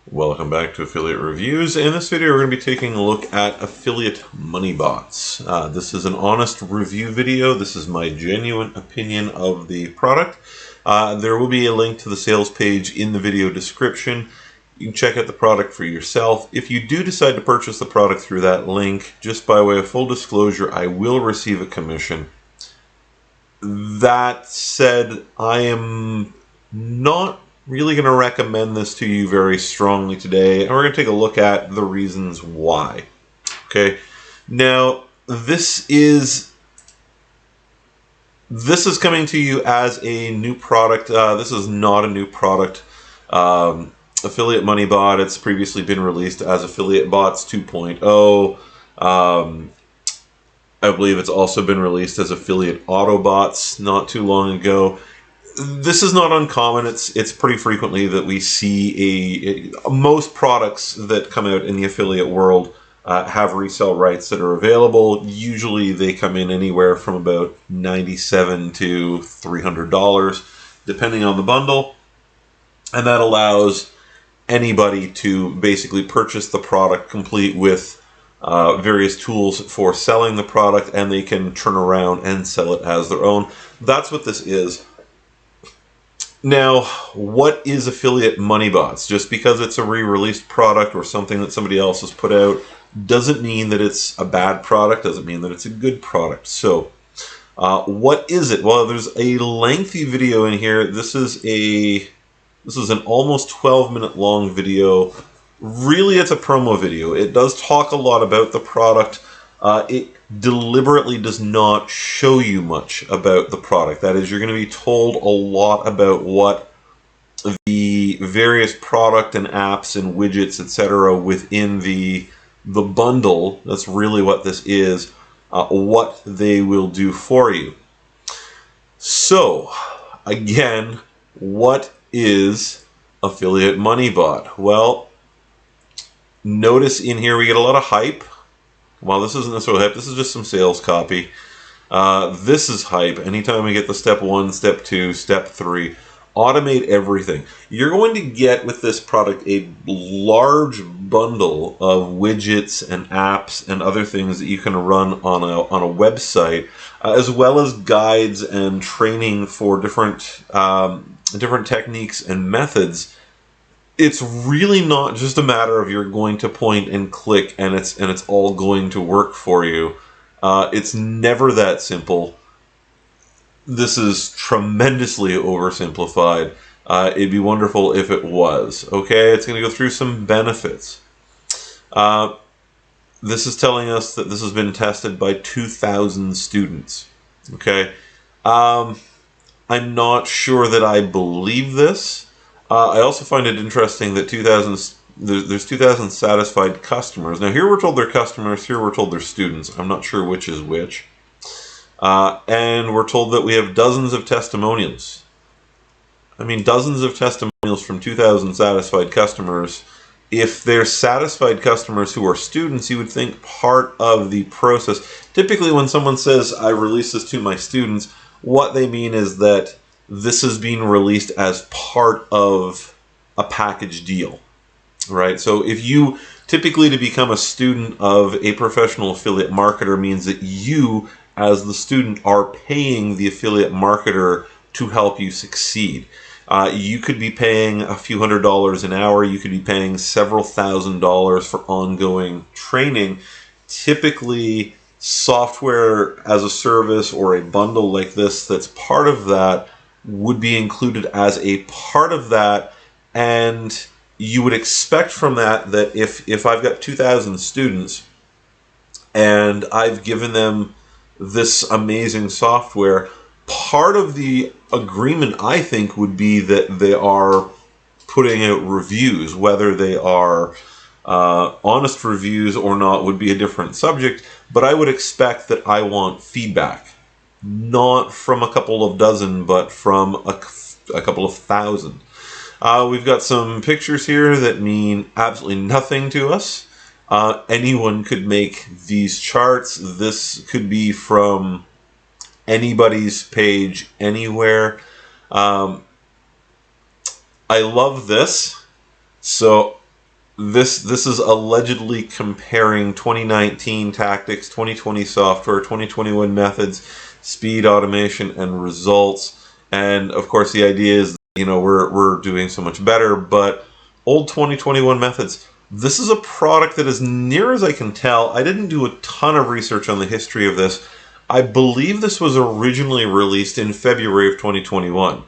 Welcome back to Affiliate Reviews. In this video, we're going to be taking a look at affiliate money bots. This is an honest review video. This is my genuine opinion of the product. There will be a link to the sales page in the video description. You can check out the product for yourself. If you do decide to purchase the product through that link, just by way of full disclosure, I will receive a commission. That said, I am not really going to recommend this to you very strongly today, and we're going to take a look at the reasons why. Okay, now this is coming to you as a new product. This is not a new product. Affiliate Money Bot, it's previously been released as Affiliate Bots 2.0. I believe it's also been released as Affiliate Autobots not too long ago. This is not uncommon. It's pretty frequently that we see most products that come out in the affiliate world have resale rights that are available. Usually they come in anywhere from about $97 to $300, depending on the bundle. And that allows anybody to basically purchase the product complete with various tools for selling the product, and they can turn around and sell it as their own. That's what this is. Now, what is affiliate money bots? Just because it's a re-released product or something that somebody else has put out doesn't mean that it's a bad product, doesn't mean that it's a good product. So, what is it? Well, there's a lengthy video in here. This is an almost 12-minute long video. Really, it's a promo video. It does talk a lot about the product. It deliberately does not show you much about the product. That is, you're going to be told a lot about what the various product and apps and widgets, etc., within the bundle, that's really what this is, what they will do for you. So, again, what is Affiliate Money Bot? Well, notice in here we get a lot of hype. Well, this isn't necessarily hype, this is just some sales copy. This is hype. Anytime we get the step 1, step 2, step 3, automate everything. You're going to get with this product a large bundle of widgets and apps and other things that you can run on a website, as well as guides and training for different techniques and methods. It's really not just a matter of you're going to point and click and it's all going to work for you. It's never that simple. This is tremendously oversimplified. It'd be wonderful if it was. Okay, it's going to go through some benefits. This is telling us that this has been tested by 2,000 students. Okay, I'm not sure that I believe this. I also find it interesting that there's 2,000 satisfied customers. Now here we're told they're customers, here we're told they're students. I'm not sure which is which. And we're told that we have dozens of testimonials. I mean, dozens of testimonials from 2,000 satisfied customers. If they're satisfied customers who are students, you would think part of the process. Typically when someone says, I release this to my students, what they mean is that this is being released as part of a package deal, right? So if you typically to become a student of a professional affiliate marketer means that you as the student are paying the affiliate marketer to help you succeed. You could be paying a few $100s an hour. You could be paying several $1,000s for ongoing training. Typically, software as a service or a bundle like this that's part of that would be included as a part of that, and you would expect from that if I've got 2,000 students and I've given them this amazing software, part of the agreement I think would be that they are putting out reviews. Whether they are honest reviews or not would be a different subject, but I would expect that I want feedback. Not from a couple of dozen, but from a couple of thousand. We've got some pictures here that mean absolutely nothing to us. Anyone could make these charts. This could be from anybody's page anywhere. I love this. So This is allegedly comparing 2019 tactics, 2020 software, 2021 methods, speed, automation, and results. And of course, the idea is, we're doing so much better, but old 2021 methods. This is a product that, as near as I can tell, I didn't do a ton of research on the history of this. I believe this was originally released in February of 2021.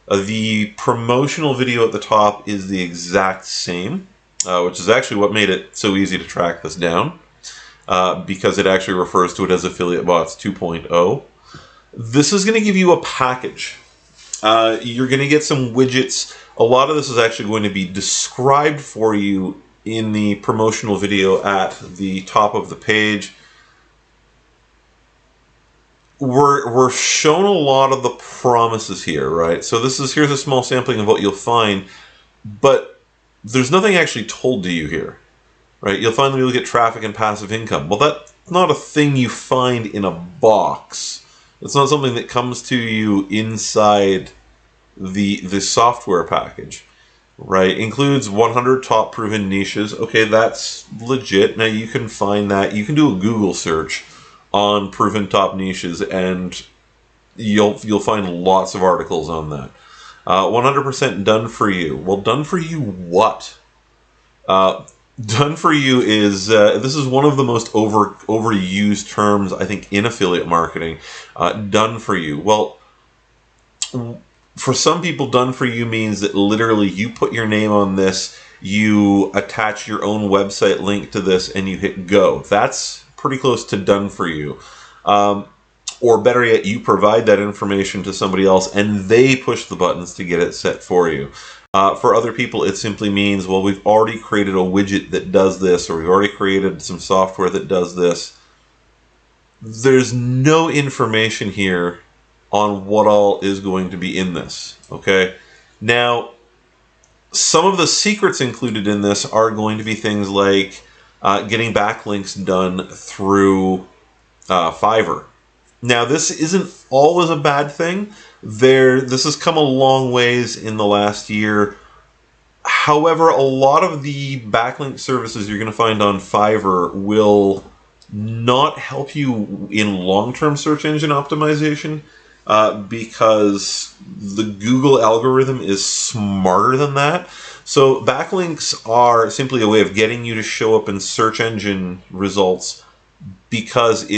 The promotional video at the top is the exact same, which is actually what made it so easy to track this down, because it actually refers to it as Affiliate Bots 2.0. This is going to give you a package. You're going to get some widgets. A lot of this is actually going to be described for you in the promotional video at the top of the page. We're shown a lot of the promises here, right? So here's a small sampling of what you'll find, but there's nothing actually told to you here, right? You'll find that you'll get traffic and passive income. Well, that's not a thing you find in a box. It's not something that comes to you inside the software package, right? Includes 100 top proven niches. Okay, that's legit. Now you can find that. You can do a Google search on proven top niches, and you'll find lots of articles on that. 100% done for you. Well, done for you what? Done for you is this is one of the most overused terms, I think, in affiliate marketing. Done for you. Well, for some people, done for you means that literally you put your name on this, you attach your own website link to this, and you hit go. That's pretty close to done for you. Or better yet, you provide that information to somebody else and they push the buttons to get it set for you. For other people, it simply means, well, we've already created a widget that does this, or we've already created some software that does this. There's no information here on what all is going to be in this, okay? Now, some of the secrets included in this are going to be things like getting backlinks done through Fiverr. Now, this isn't always a bad thing. This has come a long ways in the last year. However, a lot of the backlink services you're going to find on Fiverr will not help you in long-term search engine optimization, because the Google algorithm is smarter than that. So backlinks are simply a way of getting you to show up in search engine results, because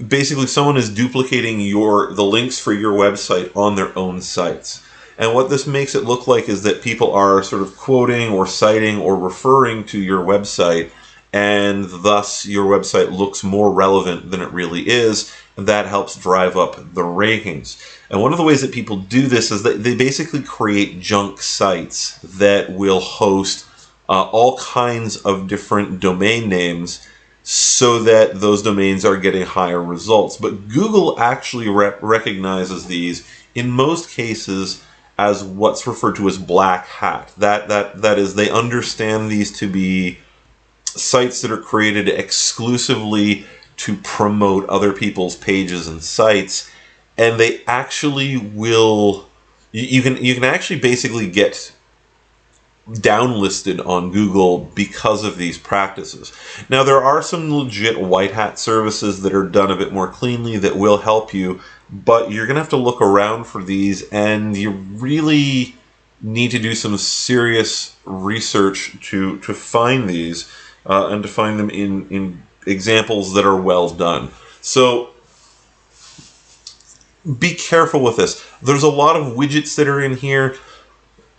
basically someone is duplicating the links for your website on their own sites. And what this makes it look like is that people are sort of quoting or citing or referring to your website, and thus your website looks more relevant than it really is, and that helps drive up the rankings. And one of the ways that people do this is that they basically create junk sites that will host all kinds of different domain names, so that those domains are getting higher results. But Google actually recognizes these in most cases as what's referred to as black hat. That is, they understand these to be sites that are created exclusively to promote other people's pages and sites, and they actually will. You can actually basically get downlisted on Google because of these practices. Now, there are some legit white hat services that are done a bit more cleanly that will help you, but you're going to have to look around for these, and you really need to do some serious research to find these, and to find them in examples that are well done. So be careful with this. There's a lot of widgets that are in here.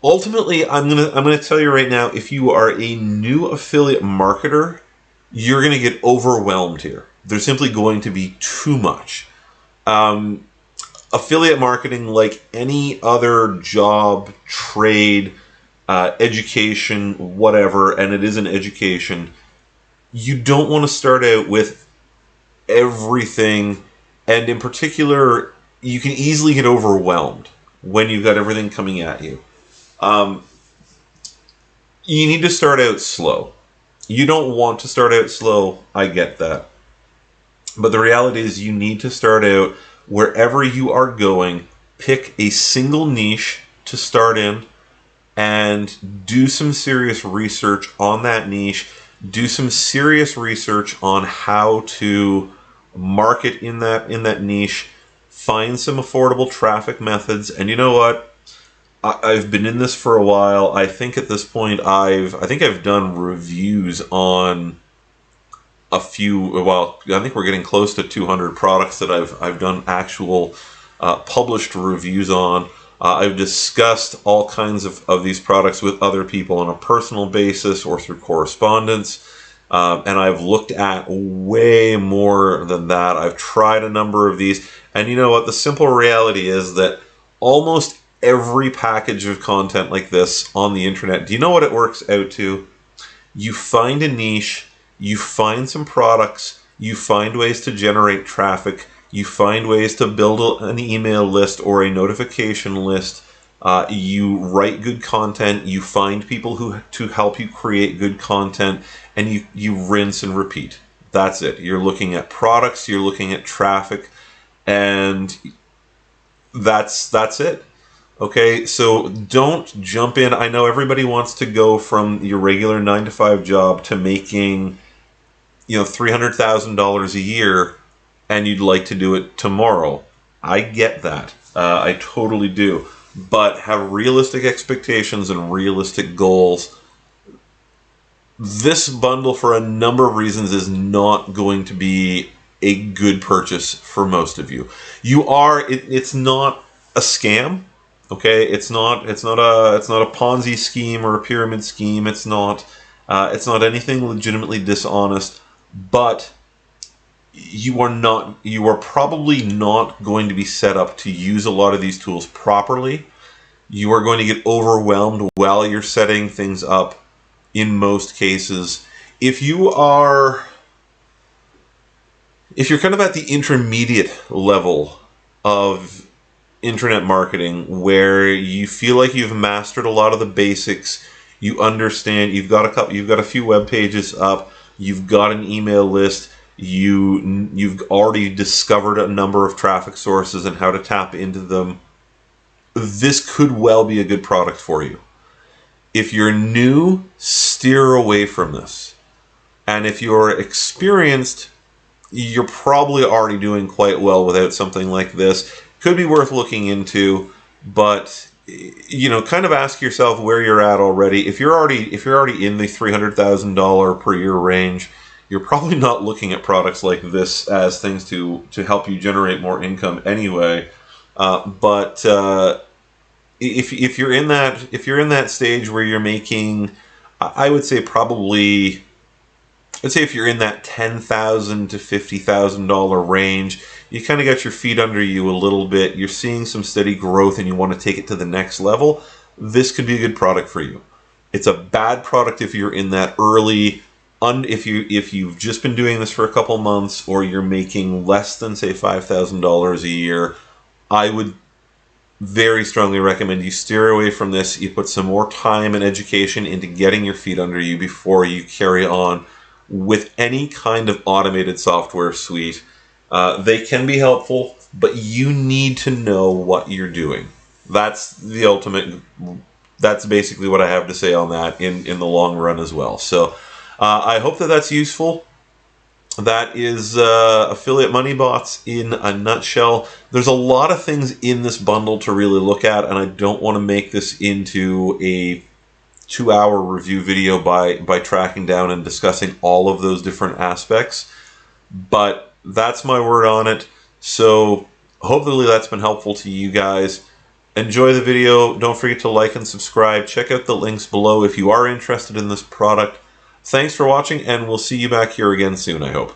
Ultimately, I'm gonna tell you right now, if you are a new affiliate marketer, you're gonna get overwhelmed here. There's simply going to be too much. Affiliate marketing, like any other job, trade, education, whatever, and it is an education, you don't want to start out with everything, and in particular, you can easily get overwhelmed when you've got everything coming at you. You need to start out slow. You don't want to start out slow, I get that. But the reality is you need to start out wherever you are going, pick a single niche to start in, and do some serious research on that niche. Do some serious research on how to market in that niche. Find some affordable traffic methods. And you know what? I've been in this for a while. I think at this point I think I've done reviews on a few. Well, I think we're getting close to 200 products that I've done actual published reviews on. I've discussed all kinds of these products with other people on a personal basis or through correspondence. And I've looked at way more than that. I've tried a number of these. And you know what? The simple reality is that almost every package of content like this on the internet, do you know what it works out to? You find a niche, you find some products, you find ways to generate traffic, you find ways to build an email list or a notification list. You write good content. You find people to help you create good content, and you rinse and repeat. That's it. You're looking at products. You're looking at traffic, and that's it. Okay, so don't jump in. I know everybody wants to go from your regular 9-to-5 job to making, $300,000 a year, and you'd like to do it tomorrow. I get that. I totally do. But have realistic expectations and realistic goals. This bundle, for a number of reasons, is not going to be a good purchase for most of you. It's not a scam. Okay, it's not a Ponzi scheme or a pyramid scheme. It's not anything legitimately dishonest, but you are probably not going to be set up to use a lot of these tools properly. You are going to get overwhelmed while you're setting things up in most cases. If you're kind of at the intermediate level of internet marketing where you feel like you've mastered a lot of the basics, you understand, you've got a few web pages up, you've got an email list, you've already discovered a number of traffic sources and how to tap into them, this could well be a good product for you. If you're new, steer away from this. And if you're experienced, you're probably already doing quite well without something like this. Could be worth looking into, but kind of ask yourself where you're at already. If you're already in the $300,000 per year range, you're probably not looking at products like this as things to help you generate more income anyway. But if you're in that stage where you're making, I would say probably, if you're in that $10,000 to $50,000 range, you kind of got your feet under you a little bit, you're seeing some steady growth and you want to take it to the next level, this could be a good product for you. It's a bad product if you're in that early, if you've just been doing this for a couple months or you're making less than, say, $5,000 a year. I would very strongly recommend you steer away from this. You put some more time and education into getting your feet under you before you carry on with any kind of automated software suite. They can be helpful, but you need to know what you're doing. That's the ultimate. That's basically what I have to say on that in the long run as well. So I hope that's useful. That is Affiliate Money Bots in a nutshell. There's a lot of things in this bundle to really look at, and I don't want to make this into a 2-hour review video by tracking down and discussing all of those different aspects. But that's my word on it. So hopefully that's been helpful to you guys. Enjoy the video. Don't forget to like and subscribe. Check out the links below if you are interested in this product. Thanks for watching, and we'll see you back here again soon, I hope.